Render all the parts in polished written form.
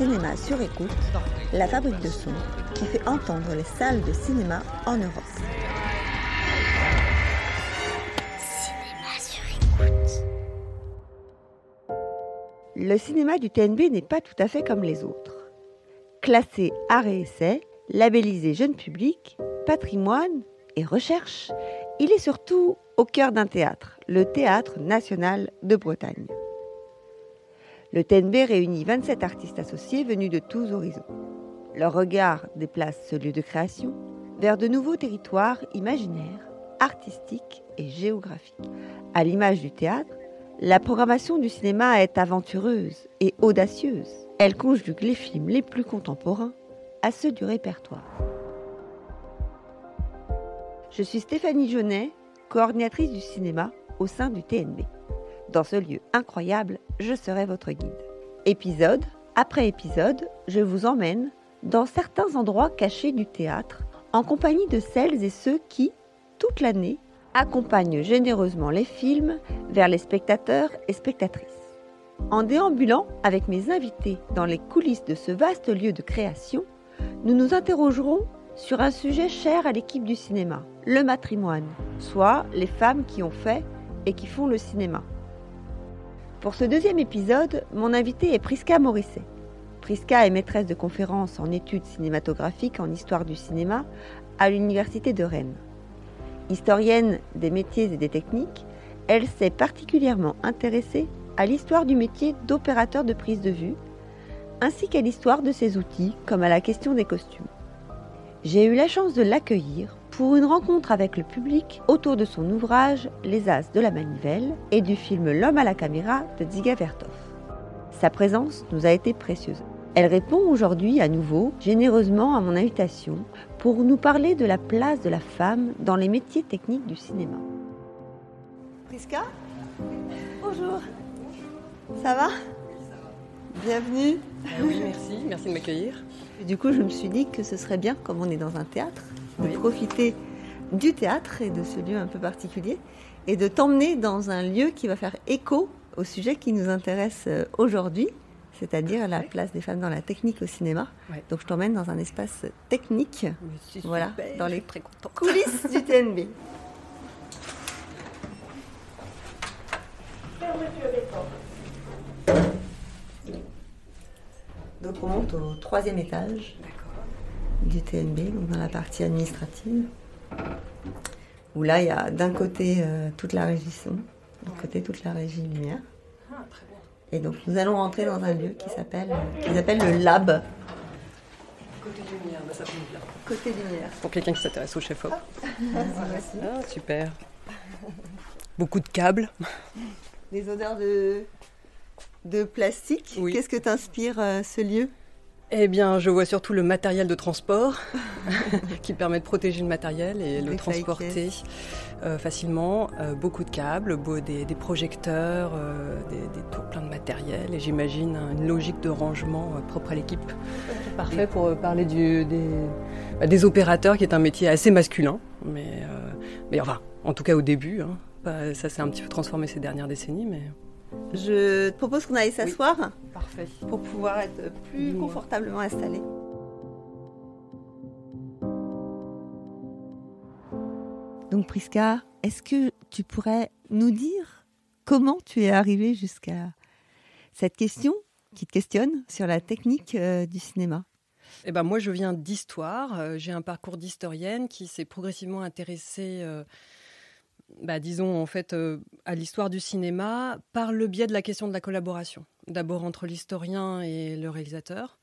Cinéma sur écoute, la fabrique de sons qui fait entendre les salles de cinéma en Europe. Cinéma sur écoute. Le cinéma du TNB n'est pas tout à fait comme les autres. Classé art et essai, labellisé jeune public, patrimoine et recherche, il est surtout au cœur d'un théâtre, le Théâtre national de Bretagne. Le TNB réunit 27 artistes associés venus de tous horizons. Leur regard déplace ce lieu de création vers de nouveaux territoires imaginaires, artistiques et géographiques. À l'image du théâtre, la programmation du cinéma est aventureuse et audacieuse. Elle conjugue les films les plus contemporains à ceux du répertoire. Je suis Stéphanie Jaunet, coordinatrice du cinéma au sein du TNB. Dans ce lieu incroyable, je serai votre guide. Épisode après épisode, je vous emmène dans certains endroits cachés du théâtre, en compagnie de celles et ceux qui, toute l'année, accompagnent généreusement les films vers les spectateurs et spectatrices. En déambulant avec mes invités dans les coulisses de ce vaste lieu de création, nous nous interrogerons sur un sujet cher à l'équipe du cinéma, le matrimoine, soit les femmes qui ont fait et qui font le cinéma. Pour ce deuxième épisode, mon invitée est Prisca Morisset. Prisca est maîtresse de conférences en études cinématographiques en histoire du cinéma à l'Université de Rennes. Historienne des métiers et des techniques, elle s'est particulièrement intéressée à l'histoire du métier d'opérateur de prise de vue, ainsi qu'à l'histoire de ses outils, comme à la question des costumes. J'ai eu la chance de l'accueillir pour une rencontre avec le public autour de son ouvrage Les As de la Manivelle et du film L'homme à la caméra de Dziga Vertov. Sa présence nous a été précieuse. Elle répond aujourd'hui à nouveau généreusement à mon invitation pour nous parler de la place de la femme dans les métiers techniques du cinéma. Prisca, bonjour. Ça va ? Bienvenue. Oui, merci de m'accueillir. Du coup, je me suis dit que ce serait bien, comme on est dans un théâtre, de profiter du théâtre et de ce lieu un peu particulier et de t'emmener dans un lieu qui va faire écho au sujet qui nous intéresse aujourd'hui, c'est-à-dire la place des femmes dans la technique au cinéma. Ouais. Donc je t'emmène dans un espace technique, voilà, super, dans les coulisses du TNB. Donc on monte au 3e étage du TNB, donc dans la partie administrative, où là il y a d'un côté toute la régie son, de l'autre côté toute la régie lumière. Ah, très bien. Et donc nous allons rentrer dans un lieu qu'ils appellent le lab. Côté lumière, ça tombe bien. Côté lumière. Pour quelqu'un qui s'intéresse au chef-op. Ah, super. Beaucoup de câbles. Des odeurs de plastique. Oui. Qu'est-ce que t'inspire ce lieu ? Eh bien, je vois surtout le matériel de transport qui permet de protéger le matériel et le transporter facilement. Beaucoup de câbles, des projecteurs, des tours pleins de matériel et j'imagine une logique de rangement propre à l'équipe. Parfait pour parler des opérateurs qui est un métier assez masculin, mais enfin, en tout cas au début. Ça s'est un petit peu transformé ces dernières décennies, mais... Je te propose qu'on aille s'asseoir. Oui. Parfait. Pour pouvoir être plus confortablement installés. Donc Prisca, est-ce que tu pourrais nous dire comment tu es arrivée jusqu'à cette question qui te questionne sur la technique du cinéma ? Eh ben, moi, je viens d'histoire. J'ai un parcours d'historienne qui s'est progressivement intéressée... disons en fait à l'histoire du cinéma par le biais de la question de la collaboration. D'abord entre l'historien et le réalisateur.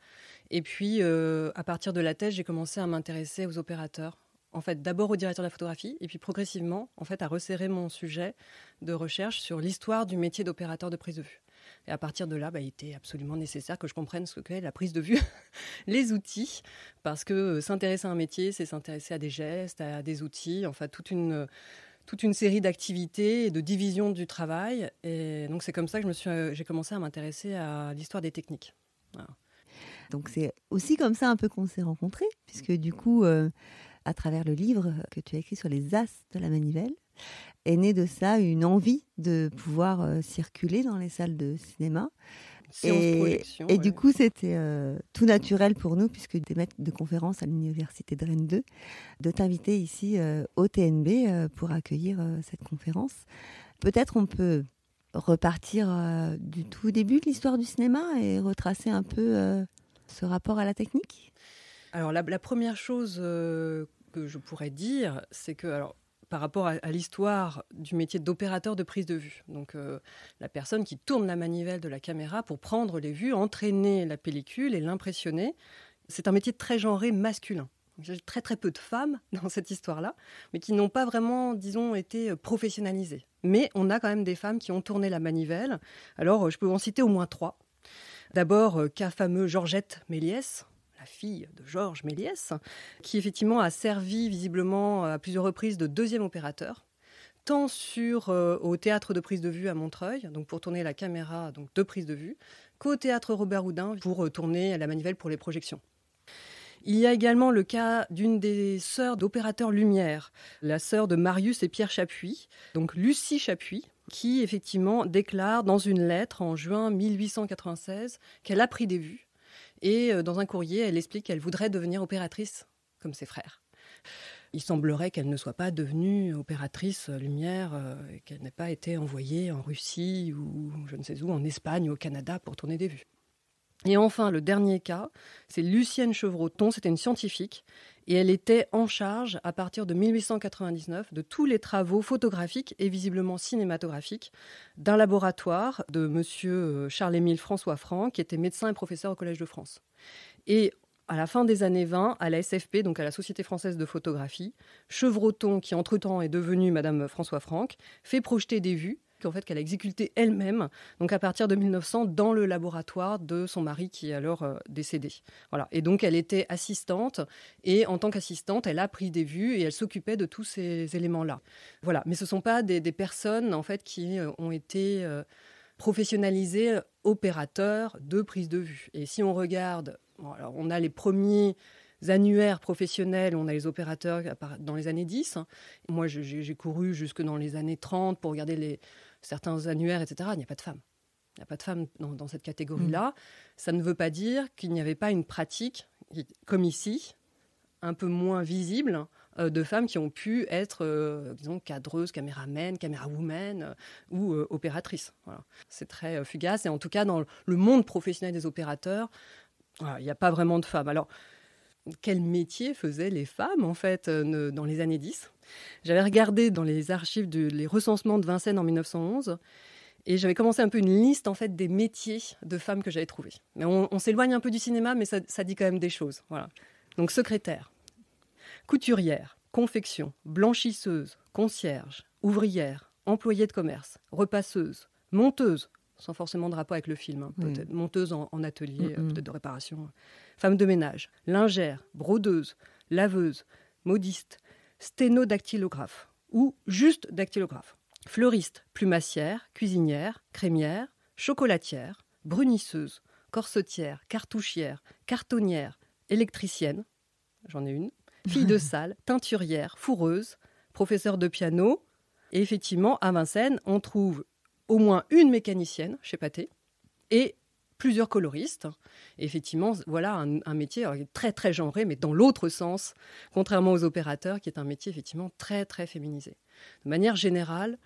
Et puis à partir de la thèse, j'ai commencé à m'intéresser aux opérateurs. En fait, d'abord au directeur de la photographie et puis progressivement en fait, à resserrer mon sujet de recherche sur l'histoire du métier d'opérateur de prise de vue. Et à partir de là, il était absolument nécessaire que je comprenne ce qu'est la prise de vue, les outils, parce que s'intéresser à un métier, c'est s'intéresser à des gestes, à des outils, enfin toute une série d'activités et de division du travail. Et donc, c'est comme ça que j'ai commencé à m'intéresser à l'histoire des techniques. Voilà. Donc, c'est aussi comme ça un peu qu'on s'est rencontrés, puisque du coup, à travers le livre que tu as écrit sur les As de la Manivelle, est née de ça une envie de pouvoir circuler dans les salles de cinéma séance projection. Et du coup, c'était tout naturel pour nous, puisque des maîtres de conférences à l'université de Rennes 2, de t'inviter ici au TNB pour accueillir cette conférence. Peut-être on peut repartir du tout début de l'histoire du cinéma et retracer un peu ce rapport à la technique. Alors la première chose que je pourrais dire, c'est que par rapport à l'histoire du métier d'opérateur de prise de vue, donc la personne qui tourne la manivelle de la caméra pour prendre les vues, entraîner la pellicule et l'impressionner, c'est un métier très genré masculin. Il y a très très peu de femmes dans cette histoire-là, mais qui n'ont pas vraiment, disons, été professionnalisées. Mais on a quand même des femmes qui ont tourné la manivelle. Alors, je peux en citer au moins 3. D'abord, cas fameux Georgette Méliès, la fille de Georges Méliès, qui effectivement a servi visiblement à plusieurs reprises de deuxième opérateur, tant au théâtre de prise de vue à Montreuil, donc pour tourner la caméra donc de prise de vue, qu'au théâtre Robert Houdin pour tourner la manivelle pour les projections. Il y a également le cas d'une des sœurs d'opérateurs Lumière, la sœur de Marius et Pierre Chapuis, donc Lucie Chapuis, qui effectivement déclare dans une lettre en juin 1896 qu'elle a pris des vues. Et dans un courrier, elle explique qu'elle voudrait devenir opératrice, comme ses frères. Il semblerait qu'elle ne soit pas devenue opératrice Lumière, et qu'elle n'ait pas été envoyée en Russie ou je ne sais où, en Espagne ou au Canada pour tourner des vues. Et enfin, le dernier cas, c'est Lucienne Chevroton, c'était une scientifique, et elle était en charge, à partir de 1899, de tous les travaux photographiques et visiblement cinématographiques d'un laboratoire de monsieur Charles-Émile François Franck, qui était médecin et professeur au Collège de France. Et à la fin des années 20, à la SFP, donc à la Société française de photographie, Chevroton, qui entre-temps est devenue Madame François Franck, fait projeter des vues qu'elle a exécuté elle-même, donc à partir de 1900, dans le laboratoire de son mari qui est alors décédé. Voilà. Et donc elle était assistante, et en tant qu'assistante, elle a pris des vues et elle s'occupait de tous ces éléments-là. Voilà. Mais ce ne sont pas des personnes en fait, qui ont été professionnalisées opérateurs de prise de vue. Et si on regarde, alors on a les premiers annuaires professionnels, on a les opérateurs dans les années 10. Moi, j'ai couru jusque dans les années 30 pour regarder certains annuaires, etc. Il n'y a pas de femmes. Il n'y a pas de femmes dans cette catégorie-là. Ça ne veut pas dire qu'il n'y avait pas une pratique, comme ici, un peu moins visible, de femmes qui ont pu être, disons, cadreuses, caméramen, camérawoman ou opératrices. Voilà. C'est très fugace. Et en tout cas, dans le monde professionnel des opérateurs, voilà, il n'y a pas vraiment de femmes. Alors, quel métier faisaient les femmes, en fait, dans les années 10 ? J'avais regardé dans les archives les recensements de Vincennes en 1911 et j'avais commencé un peu une liste, en fait, des métiers de femmes que j'avais trouvés. Mais on s'éloigne un peu du cinéma, mais ça dit quand même des choses. Voilà. Donc, secrétaire, couturière, confection, blanchisseuse, concierge, ouvrière, employée de commerce, repasseuse, monteuse, sans forcément de rapport avec le film, peut-être monteuse en atelier, peut-être de réparation, femme de ménage, lingère, brodeuse, laveuse, modiste, sténodactylographe ou juste dactylographe, fleuriste, plumassière, cuisinière, crémière, chocolatière, brunisseuse, corsetière, cartouchière, cartonnière, électricienne, j'en ai une, fille de salle, teinturière, fourreuse, professeur de piano. Et effectivement, à Vincennes, on trouve au moins une mécanicienne chez Pathé et plusieurs coloristes. Et effectivement, voilà un métier très, très genré, mais dans l'autre sens, contrairement aux opérateurs, qui est un métier effectivement très, très féminisé. De manière générale,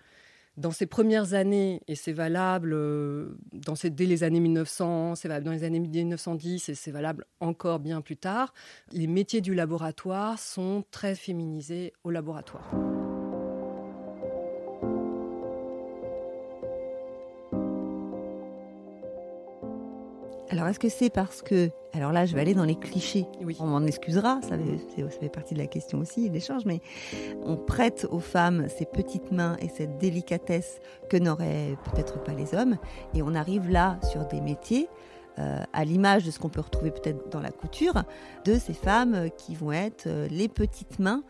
dans ces premières années, et c'est valable dès les années 1900, c'est valable dans les années 1910, et c'est valable encore bien plus tard, les métiers du laboratoire sont très féminisés au laboratoire. Alors, est-ce que c'est parce que... Alors là, je vais aller dans les clichés. Oui. On m'en excusera, ça fait partie de la question aussi et de l'échange, mais on prête aux femmes ces petites mains et cette délicatesse que n'auraient peut-être pas les hommes. Et on arrive là sur des métiers, à l'image de ce qu'on peut retrouver peut-être dans la couture, de ces femmes qui vont être les petites mains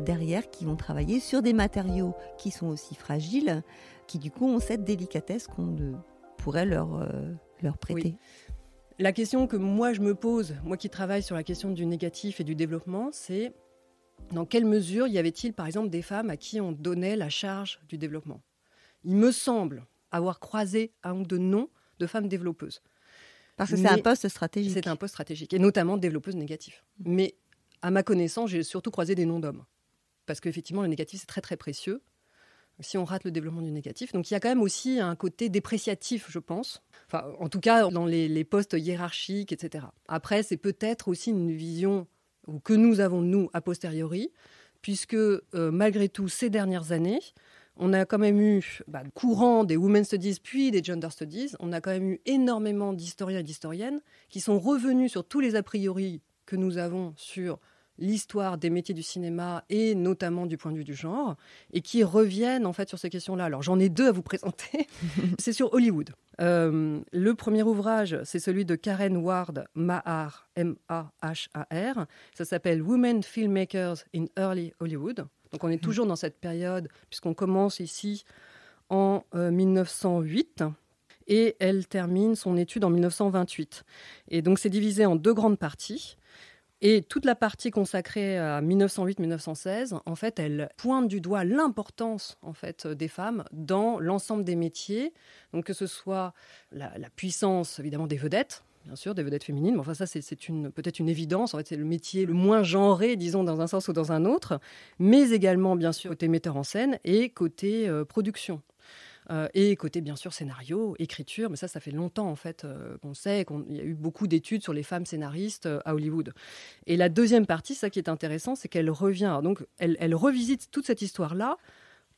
derrière, qui vont travailler sur des matériaux qui sont aussi fragiles, qui du coup ont cette délicatesse qu'on pourrait leur prêter. Oui. La question que moi je me pose, moi qui travaille sur la question du négatif et du développement, c'est dans quelle mesure y avait-il par exemple des femmes à qui on donnait la charge du développement ? Il me semble avoir croisé un ou deux noms de femmes développeuses. Parce que c'est un poste stratégique. C'est un poste stratégique, et notamment développeuse négative. Mais à ma connaissance, j'ai surtout croisé des noms d'hommes. Parce qu'effectivement, le négatif, c'est très très précieux. Si on rate le développement du négatif. Donc il y a quand même aussi un côté dépréciatif, je pense. Enfin, en tout cas, dans les postes hiérarchiques, etc. Après, c'est peut-être aussi une vision que nous avons, nous, a posteriori, puisque malgré tout, ces dernières années, on a quand même eu, courant des Women's Studies puis des Gender Studies, on a quand même eu énormément d'historiens et d'historiennes qui sont revenus sur tous les a priori que nous avons sur l'histoire des métiers du cinéma et notamment du point de vue du genre, et qui reviennent en fait sur ces questions-là. Alors j'en ai 2 à vous présenter. C'est sur Hollywood. Le premier ouvrage, c'est celui de Karen Ward Mahar, M-A-H-A-R. Ça s'appelle Women Filmmakers in Early Hollywood. Donc on est toujours dans cette période, puisqu'on commence ici en 1908. Et elle termine son étude en 1928. Et donc c'est divisé en 2 grandes parties. Et toute la partie consacrée à 1908-1916, en fait, elle pointe du doigt l'importance en fait, des femmes dans l'ensemble des métiers. Donc que ce soit la puissance, évidemment, des vedettes, bien sûr, des vedettes féminines. Mais enfin, ça, c'est peut-être une évidence. En fait, c'est le métier le moins genré, disons, dans un sens ou dans un autre. Mais également, bien sûr, côté metteur en scène et côté production. Et côté, bien sûr, scénario, écriture, mais ça fait longtemps, en fait, qu'on sait qu'il y a eu beaucoup d'études sur les femmes scénaristes à Hollywood. Et la deuxième partie, ça qui est intéressant, c'est qu'elle revient, donc elle revisite toute cette histoire-là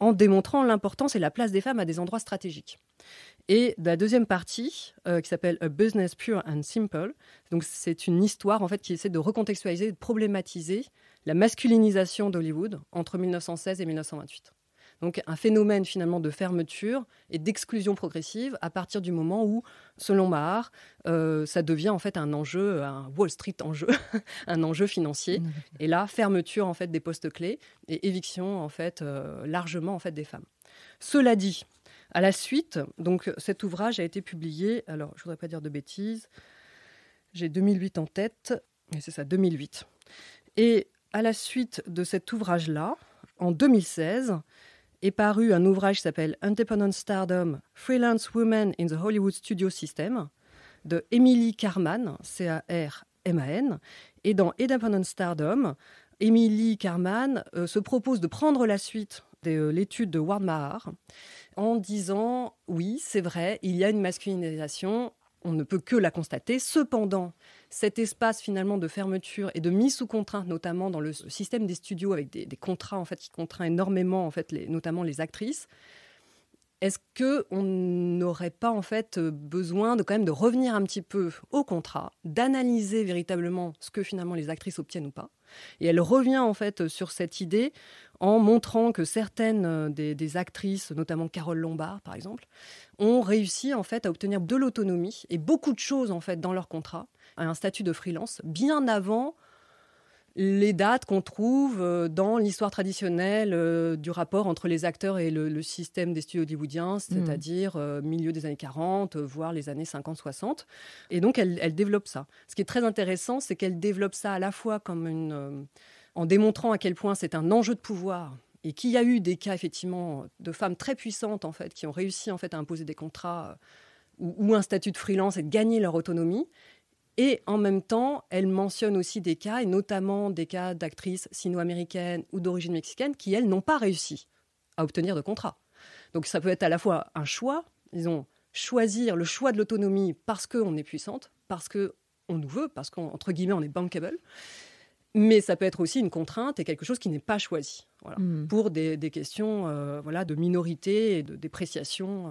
en démontrant l'importance et la place des femmes à des endroits stratégiques. Et la deuxième partie, qui s'appelle A Business Pure and Simple, donc c'est une histoire, en fait, qui essaie de recontextualiser, de problématiser la masculinisation d'Hollywood entre 1916 et 1928. Donc un phénomène finalement de fermeture et d'exclusion progressive à partir du moment où, selon Mahar, ça devient en fait un enjeu, un Wall Street enjeu, un enjeu financier. Et là, fermeture en fait des postes clés et éviction en fait largement en fait des femmes. Cela dit, à la suite, donc cet ouvrage a été publié. Alors, je voudrais pas dire de bêtises. J'ai 2008 en tête. Et c'est ça, 2008. Et à la suite de cet ouvrage-là, en 2016. Est paru un ouvrage qui s'appelle Independent Stardom, Freelance Women in the Hollywood Studio System de Emily Carman, C-A-R-M-A-N. Et dans Independent Stardom, Emily Carman se propose de prendre la suite de l'étude de Ward Mahar en disant « Oui, c'est vrai, il y a une masculinisation, on ne peut que la constater. Cependant, cet espace finalement de fermeture et de mise sous contrainte, notamment dans le système des studios avec des contrats en fait, qui contraint énormément en fait, notamment les actrices, est-ce qu'on n'aurait pas en fait, besoin de, quand même, de revenir un petit peu au contrat, d'analyser véritablement ce que finalement les actrices obtiennent ou pas. Et elle revient en fait sur cette idée en montrant que certaines des actrices, notamment Carole Lombard par exemple, ont réussi en fait à obtenir de l'autonomie et beaucoup de choses en fait dans leur contrat, à un statut de freelance bien avant les dates qu'on trouve dans l'histoire traditionnelle du rapport entre les acteurs et le système des studios hollywoodiens, c'est-à-dire milieu des années 40, voire les années 50-60. Et donc, elle développe ça. Ce qui est très intéressant, c'est qu'elle développe ça à la fois comme en démontrant à quel point c'est un enjeu de pouvoir et qu'il y a eu des cas, effectivement, de femmes très puissantes, en fait, qui ont réussi en fait, à imposer des contrats ou un statut de freelance et de gagner leur autonomie. Et en même temps, elle mentionne aussi des cas, et notamment des cas d'actrices sino-américaines ou d'origine mexicaine, qui, elles, n'ont pas réussi à obtenir de contrat. Donc ça peut être à la fois un choix, disons, choisir le choix de l'autonomie parce qu'on est puissante, parce qu'on nous veut, parce qu'entre guillemets, on est bankable. Mais ça peut être aussi une contrainte et quelque chose qui n'est pas choisi, voilà, pour des questions voilà, de minorité et de dépréciation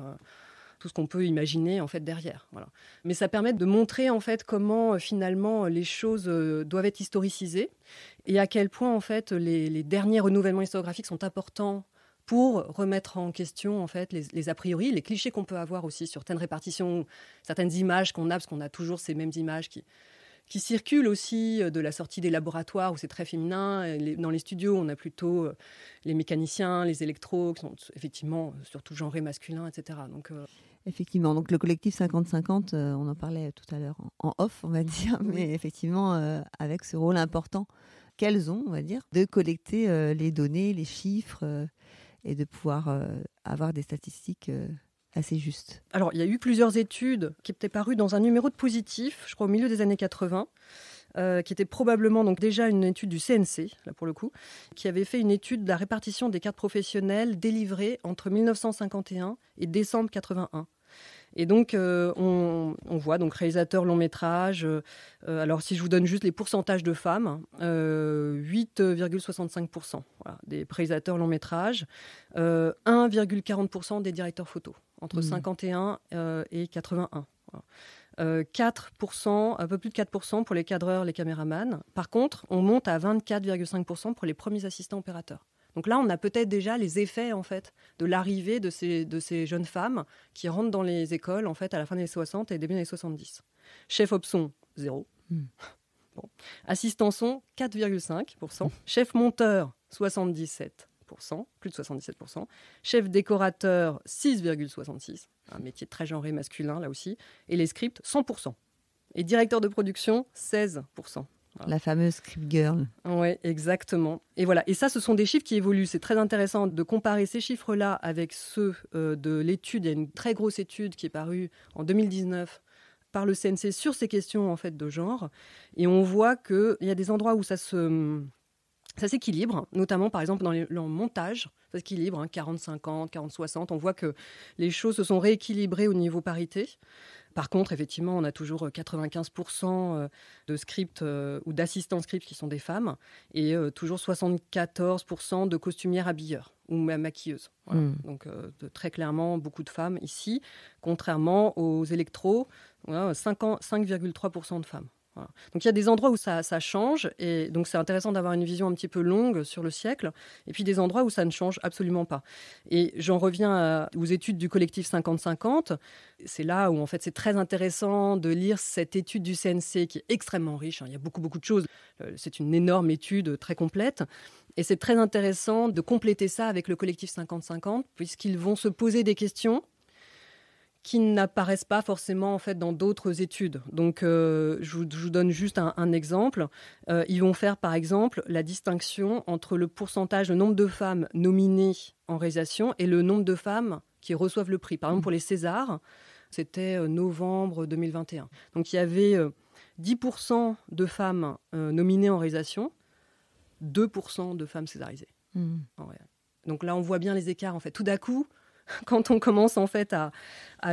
tout ce qu'on peut imaginer en fait derrière. Voilà. Mais ça permet de montrer en fait comment finalement les choses doivent être historicisées et à quel point en fait les derniers renouvellements historiographiques sont importants pour remettre en question en fait les a priori, les clichés qu'on peut avoir aussi sur certaines répartitions, certaines images qu'on a, parce qu'on a toujours ces mêmes images qui circulent aussi de la sortie des laboratoires où c'est très féminin. Dans les studios, on a plutôt les mécaniciens, les électros, qui sont effectivement surtout genrés masculins, etc. Donc, effectivement, donc le collectif 50-50, on en parlait tout à l'heure en off, on va dire, mais effectivement, avec ce rôle important qu'elles ont, on va dire, de collecter les données, les chiffres et de pouvoir avoir des statistiques assez juste? Alors, il y a eu plusieurs études qui étaient parues dans un numéro de Positif, je crois au milieu des années 80, qui était probablement donc déjà une étude du CNC, là pour le coup, qui avait fait une étude de la répartition des cartes professionnelles délivrées entre 1951 et décembre 81. Et donc, on voit donc réalisateur long métrage. Alors, si je vous donne juste les pourcentages de femmes, 8,65% des réalisateurs long métrage, 1,40% des directeurs photo, entre 51 et 81. Voilà. 4%, un peu plus de 4% pour les cadreurs, les caméramans. Par contre, on monte à 24,5% pour les premiers assistants opérateurs. Donc là, on a peut-être déjà les effets en fait de l'arrivée de ces jeunes femmes qui rentrent dans les écoles en fait à la fin des années 60 et début des années 70. Chef opson, 0. Bon. Assistant son, 4,5%. Chef monteur, 77%, plus de 77%. Chef décorateur, 6,66%. Un métier très genré masculin là aussi. Et les scripts, 100%. Et directeur de production, 16%. Voilà. La fameuse script girl. Oui, exactement. Et voilà. Et ça, ce sont des chiffres qui évoluent. C'est très intéressant de comparer ces chiffres-là avec ceux de l'étude. Il y a une très grosse étude qui est parue en 2019 par le CNC sur ces questions en fait de genre. Et on voit qu'il y a des endroits où ça s'équilibre, notamment par exemple dans le montage, ça s'équilibre, 40-50, 40-60. On voit que les choses se sont rééquilibrées au niveau parité. Par contre, effectivement, on a toujours 95% de scripts ou d'assistants scripts qui sont des femmes et toujours 74% de costumières habilleurs ou maquilleuses. Voilà. Donc, très clairement, beaucoup de femmes ici, contrairement aux électros, 5,3% de femmes. Voilà. Donc il y a des endroits où ça change et donc c'est intéressant d'avoir une vision un petit peu longue sur le siècle et puis des endroits où ça ne change absolument pas. Et j'en reviens aux études du collectif 50-50. C'est là où en fait c'est très intéressant de lire cette étude du CNC qui est extrêmement riche. Il y a beaucoup de choses. C'est une énorme étude très complète. Et c'est très intéressant de compléter ça avec le collectif 50-50 puisqu'ils vont se poser des questions qui n'apparaissent pas forcément en fait dans d'autres études. Donc, je vous donne juste un exemple. Ils vont faire, par exemple, la distinction entre le pourcentage, le nombre de femmes nominées en réalisation et le nombre de femmes qui reçoivent le prix. Par exemple, pour les Césars, c'était novembre 2021. Donc, il y avait 10% de femmes nominées en réalisation, 2% de femmes césarisées. Donc là, on voit bien les écarts. En fait, tout d'un coup, quand on commence en fait à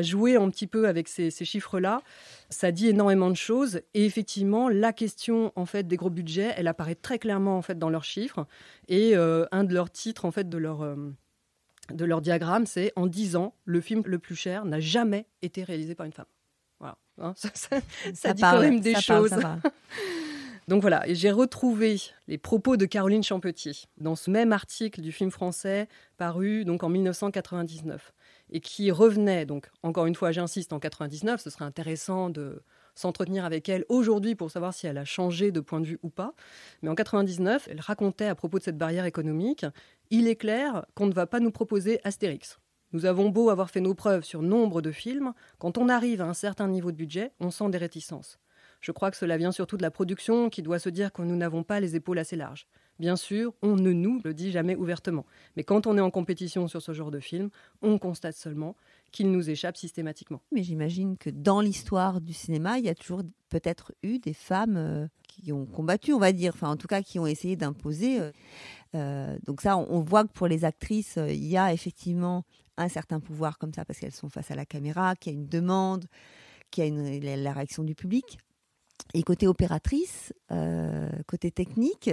jouer un petit peu avec ces chiffres-là, ça dit énormément de choses. Et effectivement, la question en fait des gros budgets, elle apparaît très clairement en fait dans leurs chiffres. Et un de leurs titres en fait de leur diagramme, c'est en 10 ans, le film le plus cher n'a jamais été réalisé par une femme. Voilà, ça dit quand même des choses. Ça parle. Donc voilà, et j'ai retrouvé les propos de Caroline Champetier dans ce même article du film français paru donc en 1999 et qui revenait, donc encore une fois j'insiste, en 99, ce serait intéressant de s'entretenir avec elle aujourd'hui pour savoir si elle a changé de point de vue ou pas. Mais en 99, elle racontait à propos de cette barrière économique, il est clair qu'on ne va pas nous proposer Astérix. Nous avons beau avoir fait nos preuves sur nombre de films, quand on arrive à un certain niveau de budget, on sent des réticences. Je crois que cela vient surtout de la production qui doit se dire que nous n'avons pas les épaules assez larges. Bien sûr, on ne nous le dit jamais ouvertement. Mais quand on est en compétition sur ce genre de film, on constate seulement qu'il nous échappe systématiquement. Mais j'imagine que dans l'histoire du cinéma, il y a toujours peut-être eu des femmes qui ont combattu, on va dire, enfin en tout cas qui ont essayé d'imposer. Donc ça, on voit que pour les actrices, il y a effectivement un certain pouvoir comme ça parce qu'elles sont face à la caméra, qu'il y a une demande, qu'il y a la réaction du public. Et côté opératrice, côté technique,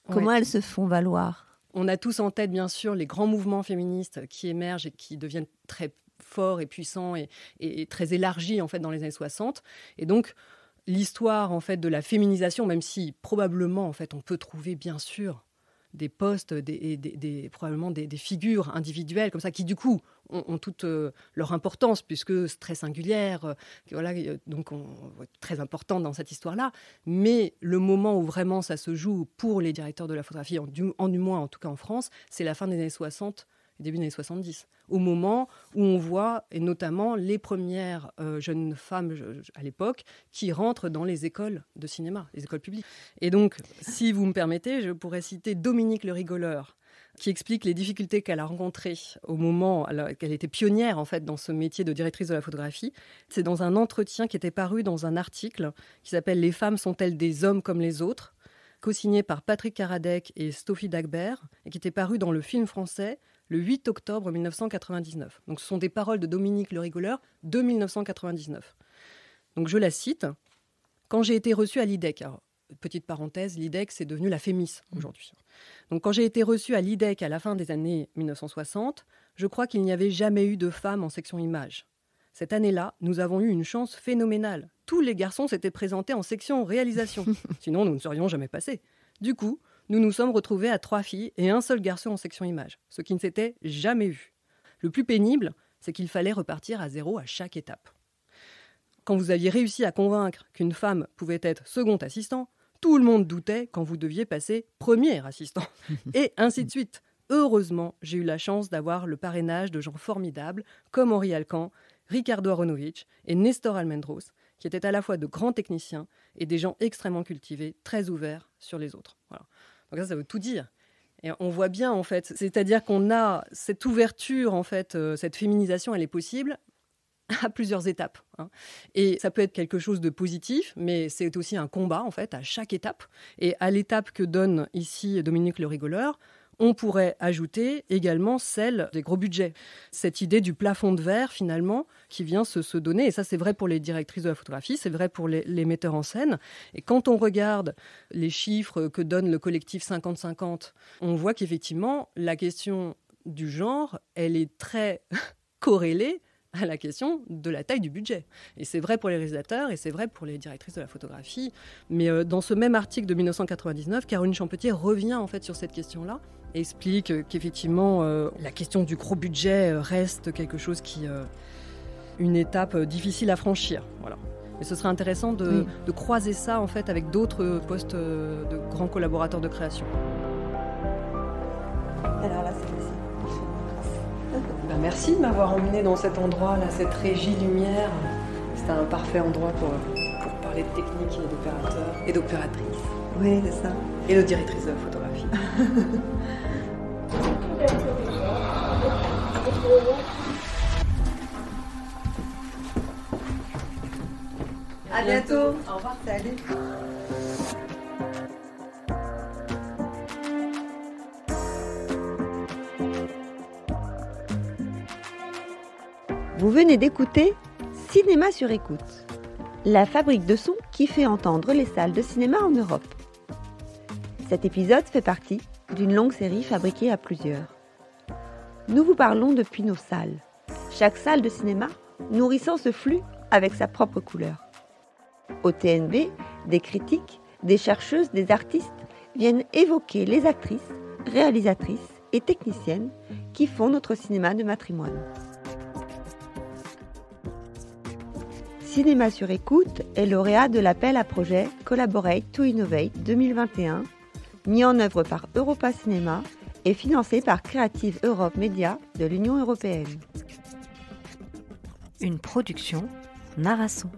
comment elles se font valoir ? On a tous en tête, bien sûr, les grands mouvements féministes qui émergent et qui deviennent très forts et puissants et très élargis en fait, dans les années 60. Et donc, l'histoire en fait, de la féminisation, même si probablement en fait, on peut trouver, bien sûr, des postes, probablement des figures individuelles comme ça, qui du coup ont toute leur importance, puisque c'est très singulière, voilà, donc très importante dans cette histoire-là. Mais le moment où vraiment ça se joue pour les directeurs de la photographie, du moins en tout cas en France, c'est la fin des années 60 et début des années 70. Au moment où on voit, et notamment les premières jeunes femmes à l'époque, qui rentrent dans les écoles de cinéma, les écoles publiques. Et donc, si vous me permettez, je pourrais citer Dominique Le Rigoleur, qui explique les difficultés qu'elle a rencontrées au moment qu'elle était pionnière en fait dans ce métier de directrice de la photographie. C'est dans un entretien qui était paru dans un article qui s'appelle « Les femmes sont-elles des hommes comme les autres ?» co-signé par Patrick Karadec et Stoffie Dagbert, et qui était paru dans le film français le 8 octobre 1999. Donc ce sont des paroles de Dominique Le Rigoleur de 1999. Donc je la cite. « Quand j'ai été reçue à l'IDEC », alors, petite parenthèse, l'IDEC c'est devenu la FEMIS aujourd'hui. Donc quand j'ai été reçue à l'IDEC à la fin des années 1960, je crois qu'il n'y avait jamais eu de femmes en section images. Cette année-là, nous avons eu une chance phénoménale. Tous les garçons s'étaient présentés en section réalisation. Sinon, nous ne serions jamais passés. Du coup, nous nous sommes retrouvés à 3 filles et un seul garçon en section images, ce qui ne s'était jamais vu. Le plus pénible, c'est qu'il fallait repartir à zéro à chaque étape. Quand vous aviez réussi à convaincre qu'une femme pouvait être second assistant, tout le monde doutait quand vous deviez passer premier assistant. Et ainsi de suite. Heureusement, j'ai eu la chance d'avoir le parrainage de gens formidables comme Henri Alcan, Ricardo Aronovich et Nestor Almendros, qui étaient à la fois de grands techniciens et des gens extrêmement cultivés, très ouverts sur les autres. Voilà. Donc ça veut tout dire. Et on voit bien, en fait, c'est-à-dire qu'on a cette ouverture, en fait, cette féminisation, elle est possible à plusieurs étapes. Et ça peut être quelque chose de positif, mais c'est aussi un combat, en fait, à chaque étape. Et à l'étape que donne ici Dominique Le Rigoleur, on pourrait ajouter également celle des gros budgets. Cette idée du plafond de verre, finalement, qui vient se donner. Et ça, c'est vrai pour les directrices de la photographie, c'est vrai pour les metteurs en scène. Et quand on regarde les chiffres que donne le collectif 50-50, on voit qu'effectivement, la question du genre, elle est très corrélée à la question de la taille du budget. Et c'est vrai pour les réalisateurs et c'est vrai pour les directrices de la photographie. Mais dans ce même article de 1999, Caroline Champetier revient en fait sur cette question-là et explique qu'effectivement la question du gros budget reste quelque chose qui une étape difficile à franchir. Voilà. Et ce serait intéressant de croiser ça en fait avec d'autres postes de grands collaborateurs de création. Alors là, c'est ici. Merci de m'avoir emmené dans cet endroit-là, cette régie lumière. C'était un parfait endroit pour parler de technique et d'opérateurs et d'opératrices. Oui, c'est ça. Et de directrices de la photographie. À bientôt. Au revoir. Salut. Vous venez d'écouter Cinéma sur écoute, la fabrique de sons qui fait entendre les salles de cinéma en Europe. Cet épisode fait partie d'une longue série fabriquée à plusieurs. Nous vous parlons depuis nos salles, chaque salle de cinéma nourrissant ce flux avec sa propre couleur. Au TNB, des critiques, des chercheuses, des artistes viennent évoquer les actrices, réalisatrices et techniciennes qui font notre cinéma de matrimoine. Cinéma sur écoute est lauréat de l'appel à projet Collaborate to Innovate 2021, mis en œuvre par Europa Cinéma et financé par Creative Europe Media de l'Union européenne. Une production Narasson.